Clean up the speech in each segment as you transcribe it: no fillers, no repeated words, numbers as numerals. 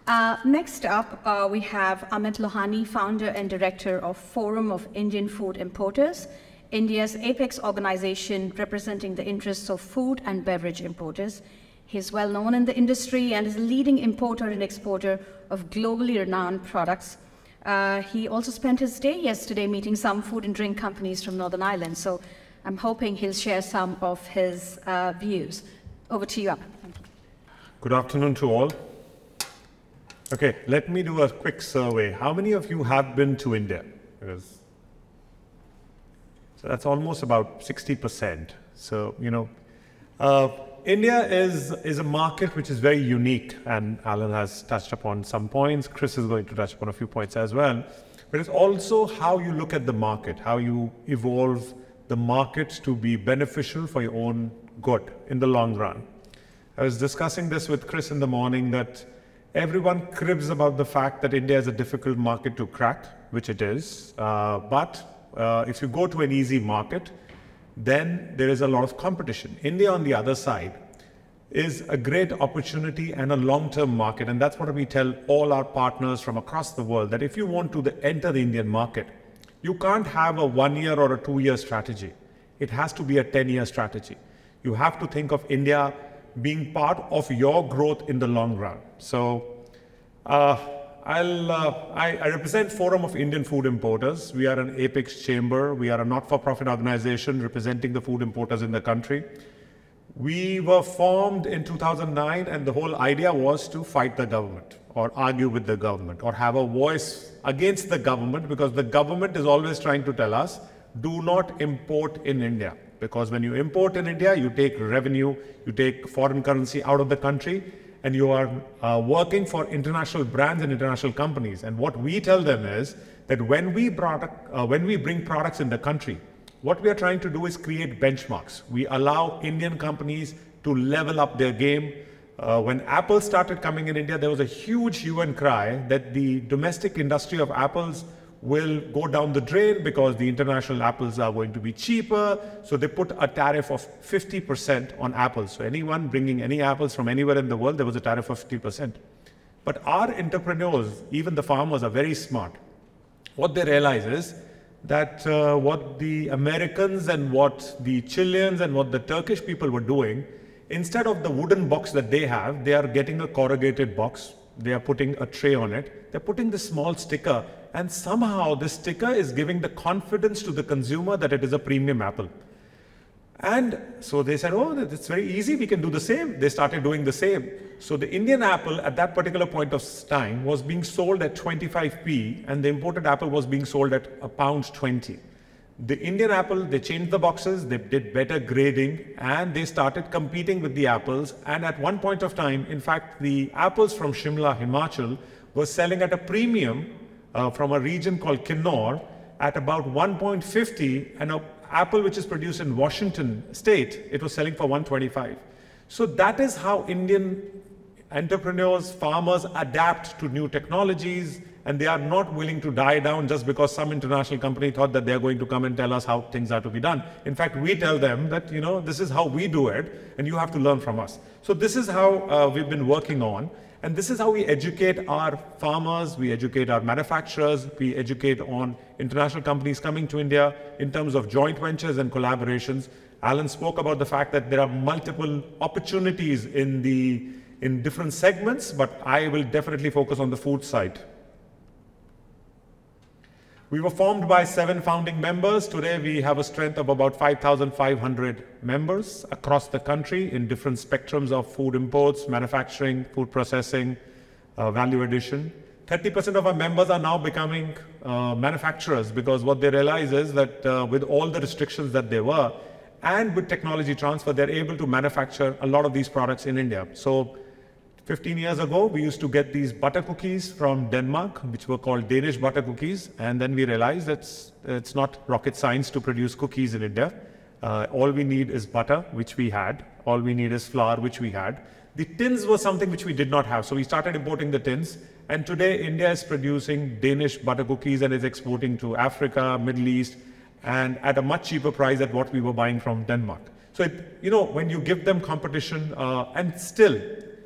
Next up, we have Amit Lohani, founder and director of Forum of Indian Food Importers, India's apex organization representing the interests of food and beverage importers. He's well known in the industry and is a leading importer and exporter of globally renowned products. He also spent his day yesterday meeting some food and drink companies from Northern Ireland, so I'm hoping he'll share some of his views. Over to you, Amit. Good afternoon to all. Okay, let me do a quick survey. How many of you have been to India? So that's almost about 60%. So, India is a market which is very unique, and Alan has touched upon some points. Chris is going to touch upon a few points as well. But it's also how you look at the market, how you evolve the market to be beneficial for your own good in the long run. I was discussing this with Chris in the morning that everyone cribs about the fact that India is a difficult market to crack, which it is. If you go to an easy market, then there is a lot of competition. India, on the other side, is a great opportunity and a long-term market. And that's what we tell all our partners from across the world, that if you want to enter the Indian market, you can't have a 1-year or a 2-year strategy. It has to be a 10-year strategy. You have to think of India being part of your growth in the long run. So I represent Forum of Indian Food Importers. We are an apex chamber. We are a not-for-profit organization representing the food importers in the country. We were formed in 2009, and the whole idea was to fight the government or argue with the government or have a voice against the government, because the government is always trying to tell us, do not import in India. Because when you import in India, you take revenue, you take foreign currency out of the country, and you are working for international brands and international companies. And what we tell them is that when we bring products in the country, what we are trying to do is create benchmarks. We allow Indian companies to level up their game. When Apple started coming in India, there was a huge hue and cry that the domestic industry of apples will go down the drain because the international apples are going to be cheaper. So they put a tariff of 50% on apples. So anyone bringing any apples from anywhere in the world, there was a tariff of 50%. But our entrepreneurs, even the farmers, are very smart. What they realize is that what the Americans and what the Chileans and what the Turkish people were doing, instead of the wooden box that they have, they are getting a corrugated box. They are putting a tray on it. They're putting this small sticker, and somehow this sticker is giving the confidence to the consumer that it is a premium apple. And so they said, oh, it's very easy, we can do the same. They started doing the same. So the Indian apple at that particular point of time was being sold at 25p, and the imported apple was being sold at £1.20. The Indian apple, they changed the boxes, they did better grading, and they started competing with the apples. And at one point of time, in fact, the apples from Shimla, Himachal, were selling at a premium from a region called Kinnaur at about 1.50, and an apple which is produced in Washington state, it was selling for 125. So that is how Indian entrepreneurs, farmers adapt to new technologies, and they are not willing to die down just because some international company thought that they are going to come and tell us how things are to be done. In fact, we tell them that, this is how we do it, and you have to learn from us. So this is how we've been working on, and this is how we educate our farmers, we educate our manufacturers, we educate on international companies coming to India in terms of joint ventures and collaborations. Alan spoke about the fact that there are multiple opportunities in different segments, but I will definitely focus on the food side. We were formed by 7 founding members. Today we have a strength of about 5,500 members across the country in different spectrums of food imports, manufacturing, food processing, value addition. 30% of our members are now becoming manufacturers, because what they realize is that with all the restrictions that there were, and with technology transfer, they're able to manufacture a lot of these products in India. So 15 years ago, we used to get these butter cookies from Denmark, which were called Danish butter cookies. And then we realized that it's not rocket science to produce cookies in India. All we need is butter, which we had. All we need is flour, which we had. The tins were something which we did not have. So we started importing the tins. And today, India is producing Danish butter cookies and is exporting to Africa, Middle East, and at a much cheaper price than what we were buying from Denmark. So, when you give them competition,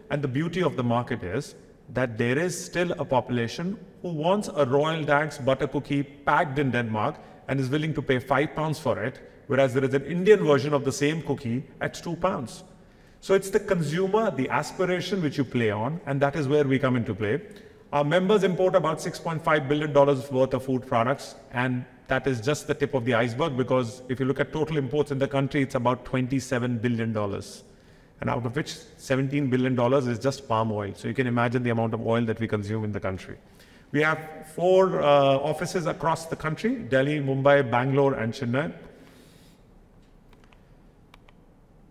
and the beauty of the market is that there is still a population who wants a Royal Danks butter cookie packed in Denmark and is willing to pay £5 for it, whereas there is an Indian version of the same cookie at £2. So it's the consumer, the aspiration which you play on, and that is where we come into play. Our members import about $6.5 billion worth of food products, and that is just the tip of the iceberg, because if you look at total imports in the country, it's about $27 billion. And out of which $17 billion is just palm oil. So you can imagine the amount of oil that we consume in the country. We have 4 offices across the country: Delhi, Mumbai, Bangalore, and Chennai.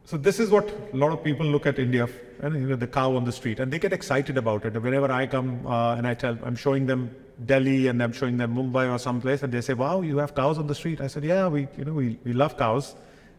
So this is what a lot of people look at India, and the cow on the street, and they get excited about it. Whenever I come and I'm showing them Delhi and I'm showing them Mumbai or someplace, and they say, "Wow, you have cows on the street." I said, "Yeah, we love cows."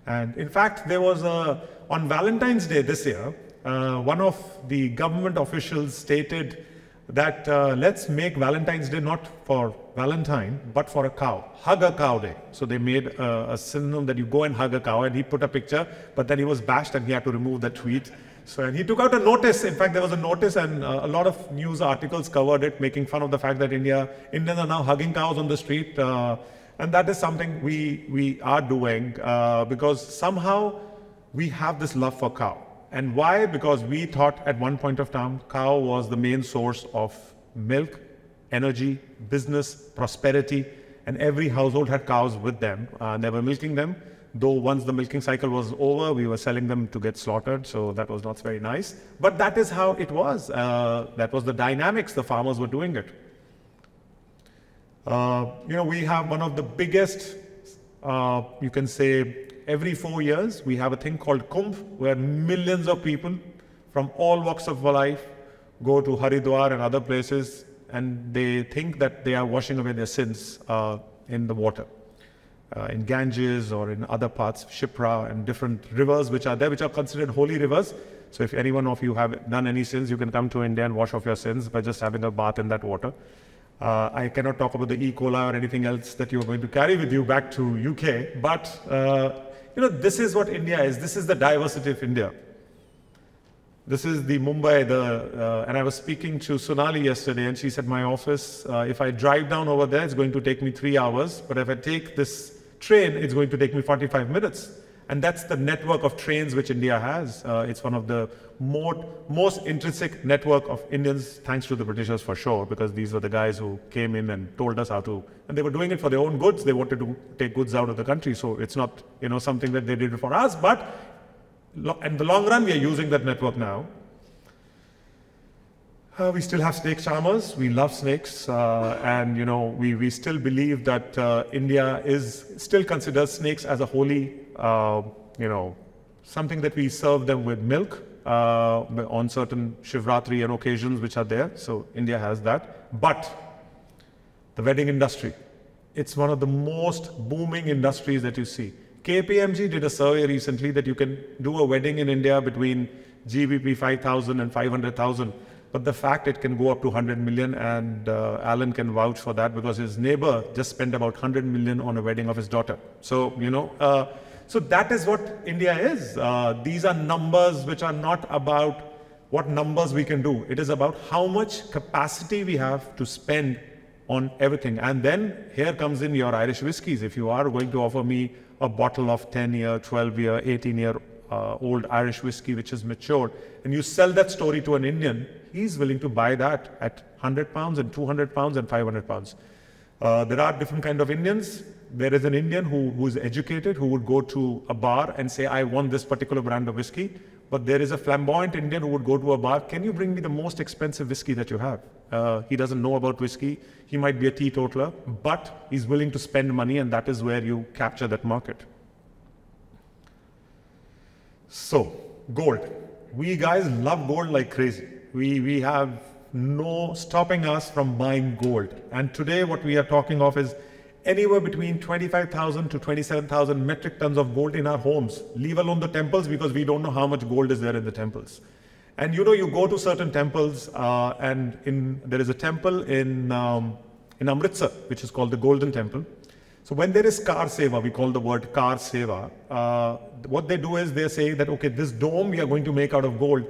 And in fact, there was on Valentine's Day this year, one of the government officials stated that let's make Valentine's Day not for Valentine, but for a cow. Hug a cow day. So they made a synonym that you go and hug a cow, and he put a picture, but then he was bashed and he had to remove the tweet. So, and he took out a notice. In fact, there was a notice, and a lot of news articles covered it, making fun of the fact that Indians are now hugging cows on the street. And that is something we are doing because somehow we have this love for cow. And why? Because we thought at one point of time, cow was the main source of milk, energy, business, prosperity, and every household had cows with them. They were milking them, though once the milking cycle was over, we were selling them to get slaughtered, so that was not very nice. But that is how it was. That was the dynamics, the farmers were doing it. We have one of the biggest, you can say, every 4 years, we have a thing called Kumbh, where millions of people from all walks of life go to Haridwar and other places, and they think that they are washing away their sins in the water, in Ganges or in other parts, Shipra and different rivers which are there, which are considered holy rivers. So if any one of you have done any sins, you can come to India and wash off your sins by just having a bath in that water. I cannot talk about the E. coli or anything else that you're going to carry with you back to UK, but this is what India is. This is the diversity of India. This is the Mumbai, and I was speaking to Sonali yesterday, and she said, my office, if I drive down over there, it's going to take me 3 hours, but if I take this train, it's going to take me 45 minutes. And that's the network of trains which India has. It's one of the most intrinsic network of Indians, thanks to the Britishers for sure, because these were the guys who came in and told us how to, and they were doing it for their own goods. They wanted to take goods out of the country. So it's not, something that they did for us, but in the long run, we are using that network now. We still have snake charmers. We love snakes, and we still believe that India still considers snakes as a holy, something that we serve them with milk on certain Shivratri and occasions which are there. So India has that. But the wedding industry, it's one of the most booming industries that you see. KPMG did a survey recently that you can do a wedding in India between GBP 5,000 and 500,000. But the fact it can go up to 100 million, and Alan can vouch for that because his neighbor just spent about 100 million on a wedding of his daughter. So, so that is what India is. These are numbers which are not about what numbers we can do. It is about how much capacity we have to spend on everything. And then here comes in your Irish whiskies. If you are going to offer me a bottle of 10-year, 12-year, 18-year old Irish whiskey which is matured, and you sell that story to an Indian, he's willing to buy that at 100 pounds and 200 pounds and 500 pounds. There are different kinds of Indians. There is an Indian who is educated, who would go to a bar and say, I want this particular brand of whiskey. But there is a flamboyant Indian who would go to a bar, can you bring me the most expensive whiskey that you have? He doesn't know about whiskey. He might be a teetotaler, but he's willing to spend money, and that is where you capture that market. So, gold. We guys love gold like crazy. We have no stopping us from buying gold. And today what we are talking of is anywhere between 25,000 to 27,000 metric tons of gold in our homes, leave alone the temples, because we don't know how much gold is there in the temples. And you go to certain temples, and there is a temple in Amritsar, which is called the Golden Temple. So when there is Kar Seva, we call the word Kar Seva, what they do is they say that, okay, this dome we are going to make out of gold.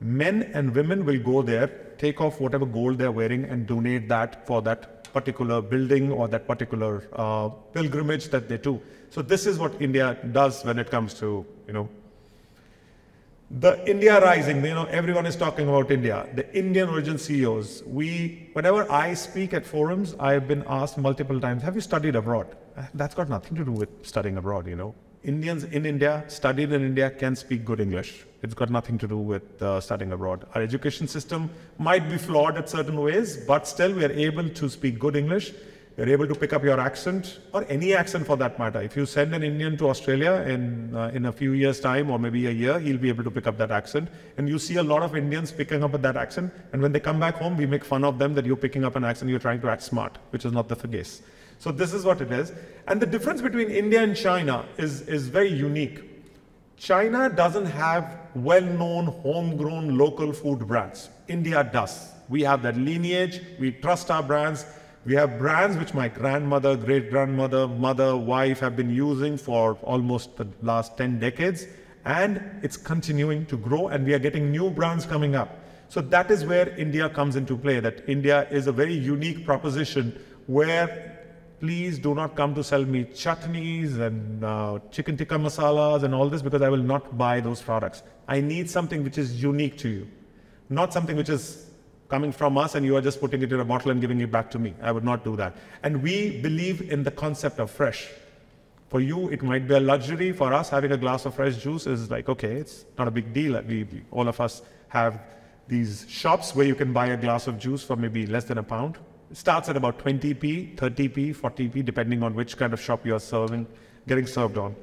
Men and women will go there, take off whatever gold they're wearing and donate that for that particular building or that particular pilgrimage that they do. So this is what India does when it comes to, the India Rising. Everyone is talking about India. The Indian origin CEOs. Whenever I speak at forums, I've been asked multiple times, have you studied abroad? That's got nothing to do with studying abroad, Indians in India, studied in India, can speak good English. It's got nothing to do with studying abroad. Our education system might be flawed in certain ways, but still we are able to speak good English. You're able to pick up your accent, or any accent for that matter. If you send an Indian to Australia in a few years' time, or maybe a year, he'll be able to pick up that accent. And you see a lot of Indians picking up that accent, and when they come back home, we make fun of them that you're picking up an accent, you're trying to act smart, which is not the case. So this is what it is. And the difference between India and China is very unique. China doesn't have well-known, homegrown, local food brands. India does. We have that lineage, we trust our brands. We have brands which my grandmother, great-grandmother, mother, wife have been using for almost the last 10 decades. And it's continuing to grow, and we are getting new brands coming up. So that is where India comes into play, that India is a very unique proposition where please do not come to sell me chutneys and chicken tikka masalas and all this, because I will not buy those products. I need something which is unique to you, not something which is coming from us and you are just putting it in a bottle and giving it back to me. I would not do that. And we believe in the concept of fresh. For you, it might be a luxury. For us, having a glass of fresh juice is like, okay, it's not a big deal. All of us have these shops where you can buy a glass of juice for maybe less than £1. It starts at about 20p, 30p, 40p, depending on which kind of shop you are getting served on.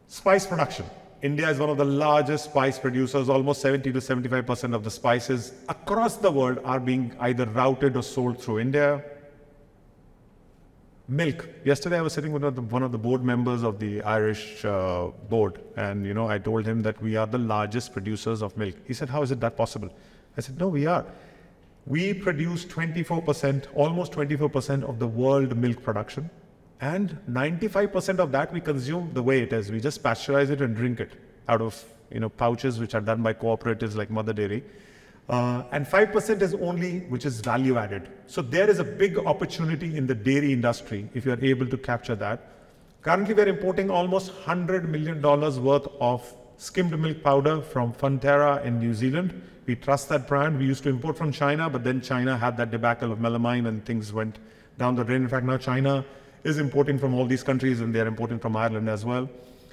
Spice production. India is one of the largest spice producers. Almost 70 to 75% of the spices across the world are being either routed or sold through India. Milk. Yesterday I was sitting with one of the board members of the Irish board, and I told him that we are the largest producers of milk. He said, how is it that possible? I said, no, we are. We produce 24%, almost 24% of the world milk production, and 95% of that we consume the way it is. We just pasteurize it and drink it out of pouches which are done by cooperatives like Mother Dairy. And 5% is only which is value added. So there is a big opportunity in the dairy industry if you are able to capture that. Currently we are importing almost $100 million worth of skimmed milk powder from Fonterra in New Zealand. We trust that brand. We used to import from China, but then China had that debacle of melamine and things went down the drain. In fact, now China is importing from all these countries and they are importing from Ireland as well.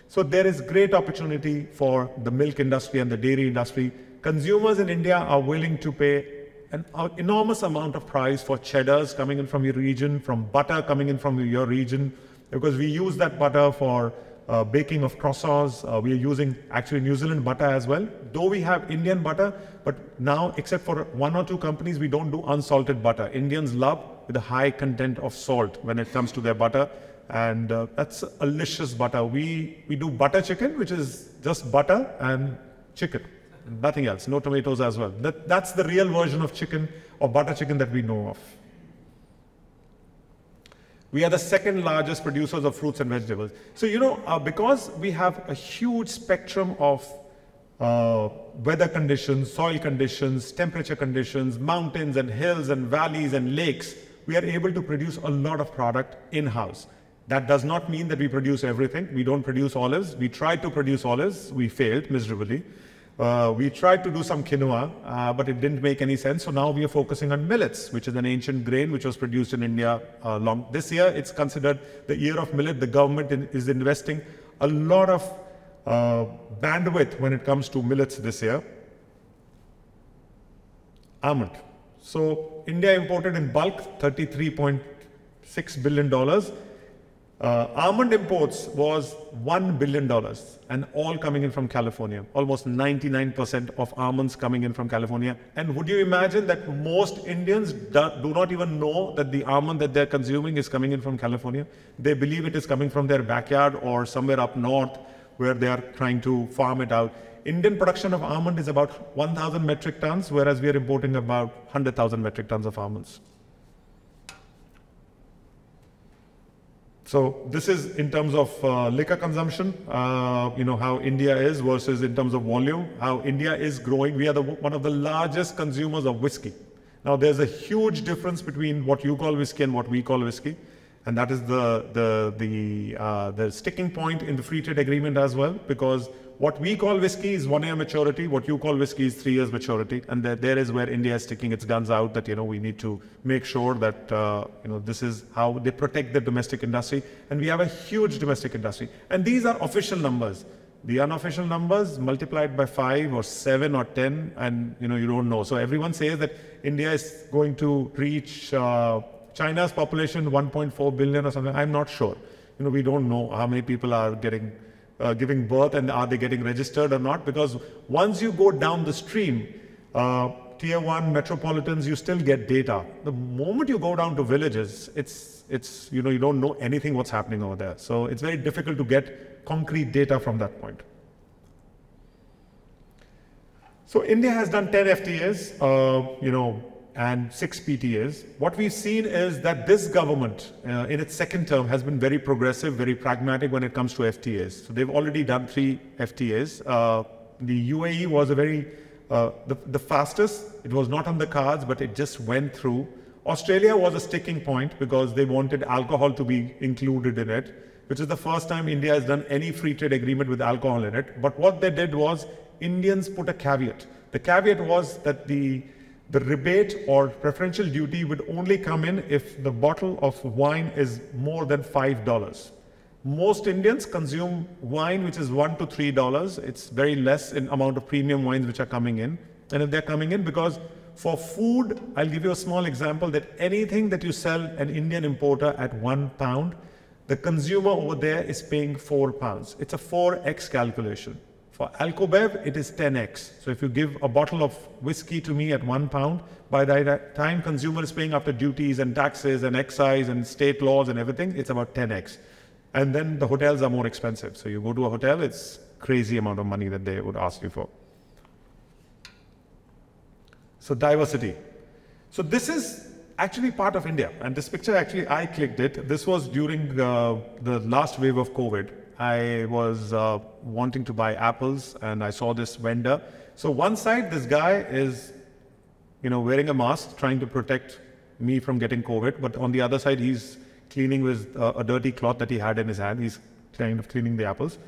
So there is great opportunity for the milk industry and the dairy industry. Consumers in India are willing to pay an enormous amount of price for cheddars coming in from your region, from butter coming in from your region, because we use that butter for baking of croissants. We are using actually New Zealand butter as well, though we have Indian butter, but now except for one or two companies, we don't do unsalted butter. Indians love with a high content of salt when it comes to their butter, and that's a delicious butter. We do butter chicken, which is just butter and chicken. Nothing else, no tomatoes as well. That's the real version of chicken or butter chicken that we know of. We are the second largest producers of fruits and vegetables. So, because we have a huge spectrum of weather conditions, soil conditions, temperature conditions, mountains and hills and valleys and lakes, we are able to produce a lot of product in-house. That does not mean that we produce everything. We don't produce olives. We tried to produce olives. We failed miserably. We tried to do some quinoa, but it didn't make any sense. So now we are focusing on millets, which is an ancient grain which was produced in India this year. It's considered the year of millet. The government is investing a lot of bandwidth when it comes to millets this year. Almond. So India imported in bulk $33.6 billion. Almond imports was $1 billion, and all coming in from California. Almost 99% of almonds coming in from California. And would you imagine that most Indians do not even know that the almond that they're consuming is coming in from California? They believe it is coming from their backyard or somewhere up north where they are trying to farm it out. Indian production of almond is about 1,000 metric tons, whereas we are importing about 100,000 metric tons of almonds. So this is in terms of liquor consumption, how India is versus in terms of volume, how India is growing. We are one of the largest consumers of whiskey. Now there's a huge difference between what you call whiskey and what we call whiskey. And that is the sticking point in the free trade agreement as well, because what we call whiskey is 1 year maturity, what you call whiskey is 3 years maturity, and there is where India is sticking its guns out that we need to make sure that this is how they protect the domestic industry, and we have a huge domestic industry, and these are official numbers. The unofficial numbers multiplied by 5 or 7 or 10, and you don't know. So everyone says that India is going to reach China's population 1.4 billion or something. I'm not sure. We don't know how many people are giving birth and are they getting registered or not, because once you go down the stream, tier 1 metropolitans, you still get data. The moment you go down to villages, it's you don't know anything what's happening over there. So it's very difficult to get concrete data from that point. So India has done 10 FTAs, and 6 PTAs. What we've seen is that this government, in its second term, has been very progressive, very pragmatic when it comes to FTAs. So they've already done 3 FTAs. The UAE was the fastest. It was not on the cards, but it just went through. Australia was a sticking point because they wanted alcohol to be included in it, which is the first time India has done any free trade agreement with alcohol in it. But what they did was, Indians put a caveat. The caveat was that the rebate or preferential duty would only come in if the bottle of wine is more than $5. Most Indians consume wine which is $1 to $3. It's very less in amount of premium wines which are coming in. And if they're coming in, because for food, I'll give you a small example, that anything that you sell an Indian importer at £1, the consumer over there is paying £4. It's a 4x calculation. For Alcobev, it is 10x. So if you give a bottle of whiskey to me at £1, by the time consumer is paying after duties and taxes and excise and state laws and everything, it's about 10x. And then the hotels are more expensive. So you go to a hotel, it's crazy amount of money that they would ask you for. So diversity. So this is actually part of India. And this picture, actually, I clicked it. This was during the last wave of COVID. I was wanting to buy apples and I saw this vendor. So one side, this guy is, wearing a mask, trying to protect me from getting COVID. But on the other side, he's cleaning with a dirty cloth that he had in his hand. He's kind of cleaning the apples.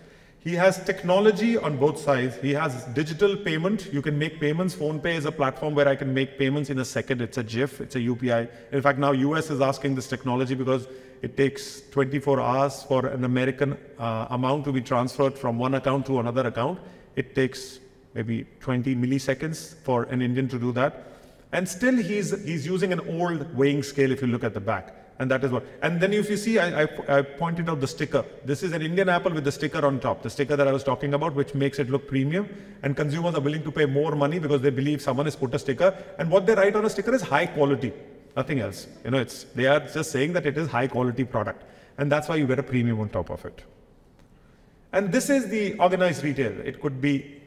He has technology on both sides. He has digital payment. You can make payments. PhonePe is a platform where I can make payments in a second. It's a GIF, it's a UPI. In fact, now US is asking this technology because it takes 24 hours for an American amount to be transferred from one account to another account. It takes maybe 20 milliseconds for an Indian to do that. And still he's using an old weighing scale if you look at the back. And that is what. And then if you see, I pointed out the sticker. This is an Indian apple with the sticker on top, the sticker that I was talking about, which makes it look premium. And consumers are willing to pay more money because they believe someone has put a sticker. And what they write on a sticker is high quality, nothing else. They are just saying that it is high quality product. And that's why you get a premium on top of it. And this is the organized retail. It could be,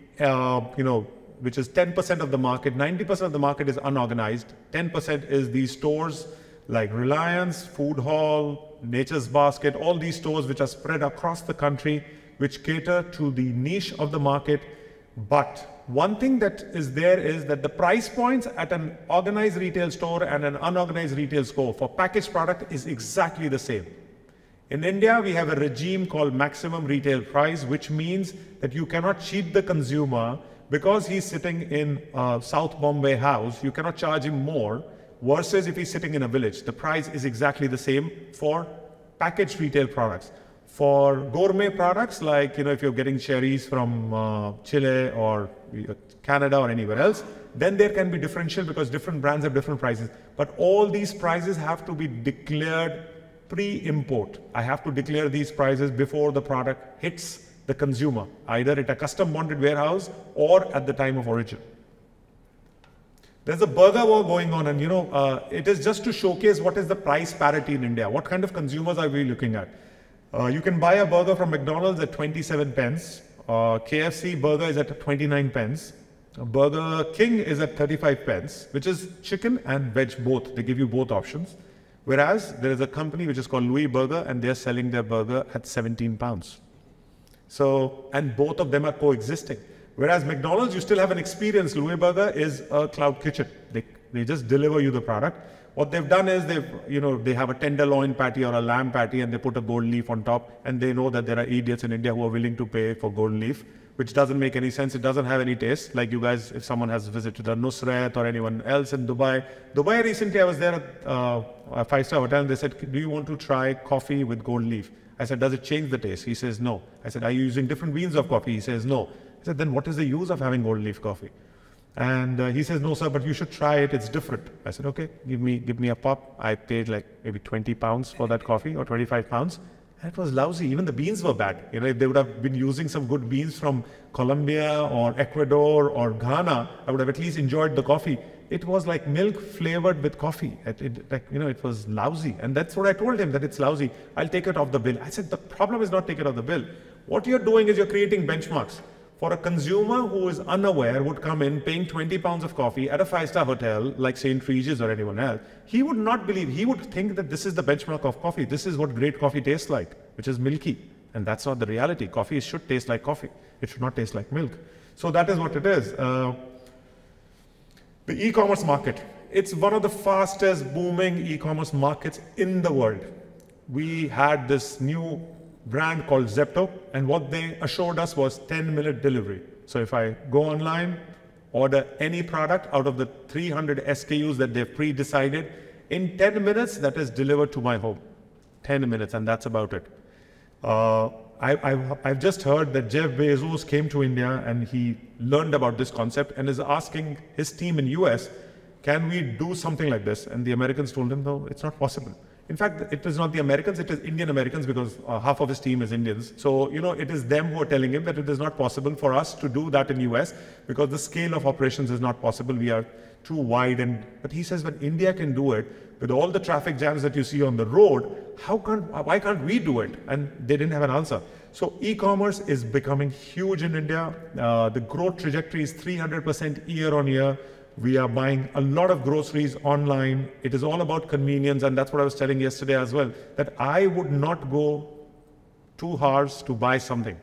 which is 10% of the market. 90% of the market is unorganized. 10% is these stores like Reliance, Food Hall, Nature's Basket, all these stores which are spread across the country, which cater to the niche of the market. But one thing that is there is that the price points at an organized retail store and an unorganized retail store for packaged product is exactly the same. In India, we have a regime called maximum retail price, which means that you cannot cheat the consumer because he's sitting in a South Bombay house. You cannot charge him more. Versus if he's sitting in a village, the price is exactly the same for packaged retail products. For gourmet products, like if you're getting cherries from Chile or Canada or anywhere else, then there can be differential because different brands have different prices. But all these prices have to be declared pre-import. I have to declare these prices before the product hits the consumer, either at a custom bonded warehouse or at the time of origin. There's a burger war going on, and it is just to showcase what is the price parity in India. What kind of consumers are we looking at? You can buy a burger from McDonald's at 27 pence. KFC burger is at 29 pence. Burger King is at 35 pence, which is chicken and veg both. They give you both options. Whereas there is a company which is called Louis Burger, and they're selling their burger at 17 pounds. So, and both of them are coexisting. Whereas McDonald's, you still have an experience. Louis Burger is a cloud kitchen. They just deliver you the product. What they've done is they have a tenderloin patty or a lamb patty, and they put a gold leaf on top, and they know that there are idiots in India who are willing to pay for gold leaf, which doesn't make any sense. It doesn't have any taste. Like you guys, if someone has visited a Nusrat or anyone else in Dubai. Dubai recently, I was there at a five-star hotel, and they said, do you want to try coffee with gold leaf? I said, does it change the taste? He says, no. I said, are you using different beans of coffee? He says, no. I said, then what is the use of having gold leaf coffee? And he says, no, sir, but you should try it. It's different. I said, okay, give me a pop. I paid like maybe 20 pounds for that coffee, or 25 pounds. And it was lousy. Even the beans were bad. If they would have been using some good beans from Colombia or Ecuador or Ghana, I would have at least enjoyed the coffee. It was like milk flavored with coffee. It was lousy. And that's what I told him, that it's lousy. I'll take it off the bill. I said, the problem is not take it off the bill. What you're doing is you're creating benchmarks. For a consumer who is unaware, would come in paying 20 pounds of coffee at a five-star hotel like St. Regis or anyone else, he would not believe, he would think that this is the benchmark of coffee. This is what great coffee tastes like, which is milky. And that's not the reality. Coffee should taste like coffee. It should not taste like milk. So that is what it is. The e-commerce market. It's one of the fastest booming e-commerce markets in the world. We had this new brand called Zepto, and what they assured us was 10-minute delivery. So if I go online, order any product out of the 300 SKUs that they've pre-decided, in 10 minutes, that is delivered to my home. 10 minutes, and that's about it. I've just heard that Jeff Bezos came to India and he learned about this concept and is asking his team in US, can we do something like this? And the Americans told him, no, it's not possible. In fact, it is not the Americans, it is Indian Americans, because half of his team is Indians. So, it is them who are telling him that it is not possible for us to do that in US because the scale of operations is not possible. We are too wide. But he says, when India can do it, with all the traffic jams that you see on the road, why can't we do it? And they didn't have an answer. So e-commerce is becoming huge in India. The growth trajectory is 300% year on year. We are buying a lot of groceries online. It is all about convenience, and that's what I was telling yesterday as well, that I would not go 2 hours to buy something.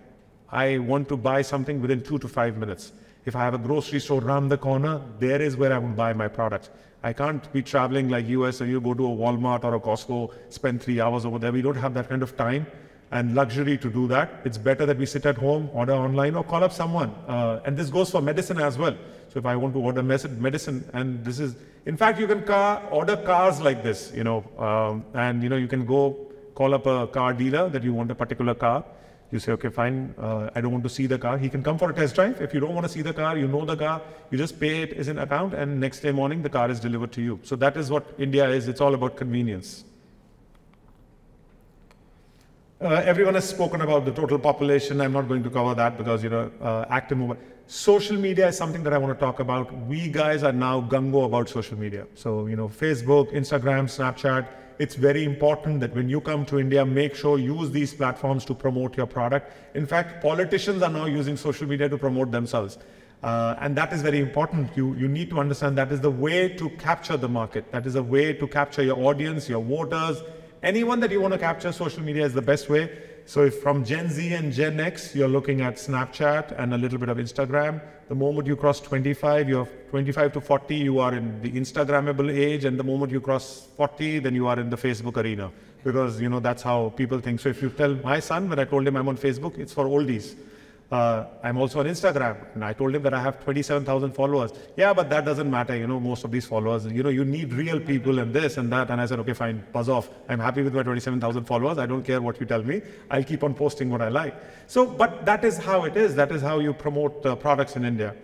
I want to buy something within 2 to 5 minutes. If I have a grocery store around the corner, there is where I will buy my products. I can't be traveling like US and you go to a Walmart or a Costco, spend 3 hours over there. We don't have that kind of time and luxury to do that. It's better that we sit at home, order online, or call up someone. And this goes for medicine as well. So if I want to order medicine, and this is, in fact, you can order cars like this, and you can go call up a car dealer that you want a particular car. You say, okay, fine, I don't want to see the car. He can come for a test drive. If you don't want to see the car, you know the car, you just pay it as an account, and next day morning, the car is delivered to you. So that is what India is. It's all about convenience. Everyone has spoken about the total population. I'm not going to cover that because, active movement. Social media is something that I want to talk about. We guys are now gung-ho about social media. So, Facebook, Instagram, Snapchat. It's very important that when you come to India, make sure you use these platforms to promote your product. In fact, politicians are now using social media to promote themselves. And that is very important. You need to understand that is the way to capture the market. That is a way to capture your audience, your voters. Anyone that you want to capture, social media is the best way. So if from Gen Z and Gen X, you're looking at Snapchat and a little bit of Instagram. The moment you cross 25, you're 25 to 40, you are in the Instagrammable age. And the moment you cross 40, then you are in the Facebook arena. Because, that's how people think. So if you tell my son, when I told him I'm on Facebook, it's for oldies. I'm also on Instagram, and I told him that I have 27,000 followers. Yeah, but that doesn't matter, most of these followers, you need real people and this and that. And I said, okay, fine, buzz off. I'm happy with my 27,000 followers. I don't care what you tell me. I'll keep on posting what I like. So, but that is how it is. That is how you promote products in India.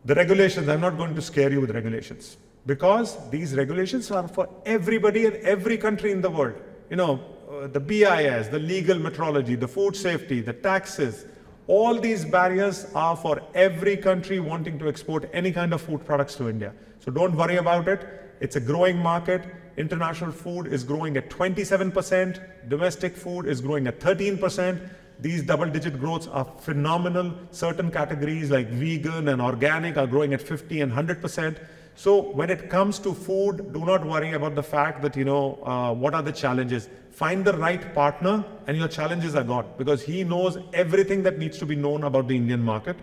The regulations, I'm not going to scare you with regulations because these regulations are for everybody in every country in the world. The BIS, the legal metrology, the food safety, the taxes, all these barriers are for every country wanting to export any kind of food products to India. So don't worry about it. It's a growing market. International food is growing at 27%. Domestic food is growing at 13%. These double-digit growths are phenomenal. Certain categories like vegan and organic are growing at 50 and 100%. So when it comes to food, do not worry about the fact that, what are the challenges. Find the right partner and your challenges are gone, because he knows everything that needs to be known about the Indian market.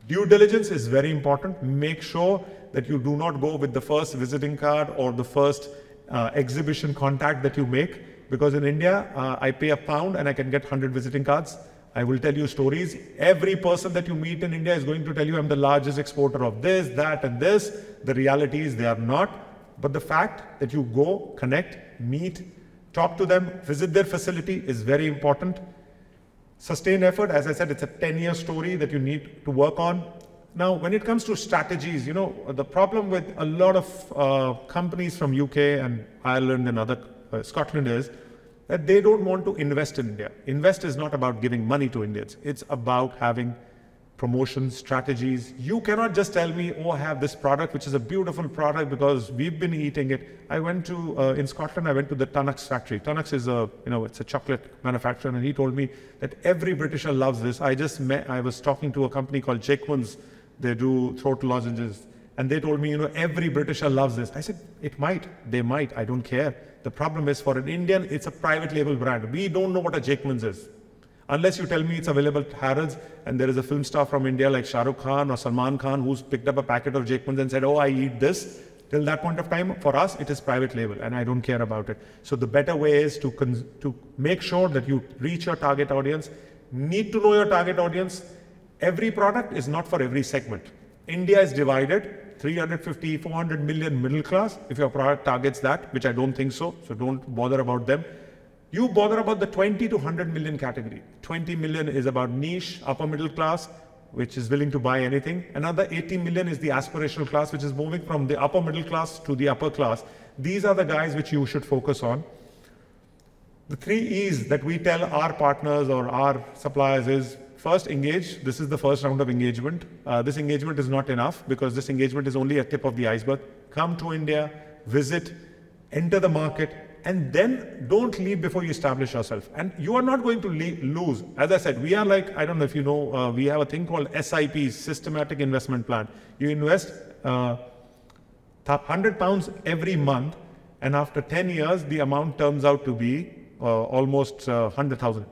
Due diligence is very important. Make sure that you do not go with the first visiting card or the first exhibition contact that you make, because in India, I pay £1 and I can get 100 visiting cards. I will tell you stories. Every person that you meet in India is going to tell you I'm the largest exporter of this, that, and this. The reality is they are not. But the fact that you go, connect, meet, talk to them, visit their facility is very important. Sustained effort, as I said, it's a 10-year story that you need to work on. Now, when it comes to strategies, the problem with a lot of companies from UK and Ireland and other Scotland is that they don't want to invest in India. Invest is not about giving money to Indians. It's about having promotion strategies. You cannot just tell me, oh, I have this product, which is a beautiful product because we've been eating it. I went to, in Scotland, I went to the Tunnocks factory. Tunnocks is it's a chocolate manufacturer, and he told me that every Britisher loves this. I was talking to a company called Jakemans. They do throat lozenges. And they told me, every Britisher loves this. I said, they might, I don't care. The problem is, for an Indian, it's a private label brand. We don't know what a Jakemans is. Unless you tell me it's available at Harrods and there is a film star from India like Shah Rukh Khan or Salman Khan who's picked up a packet of Jakemans and said, oh, I eat this. Till that point of time, for us, it is private label and I don't care about it. So the better way is to make sure that you reach your target audience. Need to know your target audience. Every product is not for every segment. India is divided. 350, 400 million middle class, if your product targets that, which I don't think so don't bother about them. You bother about the 20 to 100 million category. 20 million is about niche, upper middle class, which is willing to buy anything. Another 80 million is the aspirational class, which is moving from the upper middle class to the upper class. These are the guys which you should focus on. The 3 E's that we tell our partners or our suppliers is, first, engage. This is the first round of engagement. This engagement is not enough because this engagement is only a tip of the iceberg. Come to India, visit, enter the market, and then don't leave before you establish yourself. And you are not going to lose. As I said, we are like, I don't know if you know, we have a thing called SIP, Systematic Investment Plan. You invest £100 every month, and after 10 years, the amount turns out to be almost 100,000.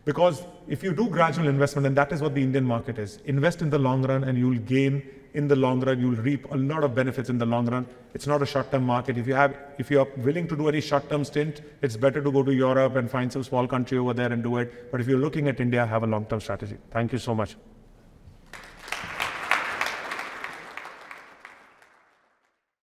Because if you do gradual investment, and that is what the Indian market is, invest in the long run and you'll gain in the long run, you'll reap a lot of benefits in the long run. It's not a short-term market. If you're willing to do any short-term stint, it's better to go to Europe and find some small country over there and do it. But if you're looking at India, have a long-term strategy. Thank you so much.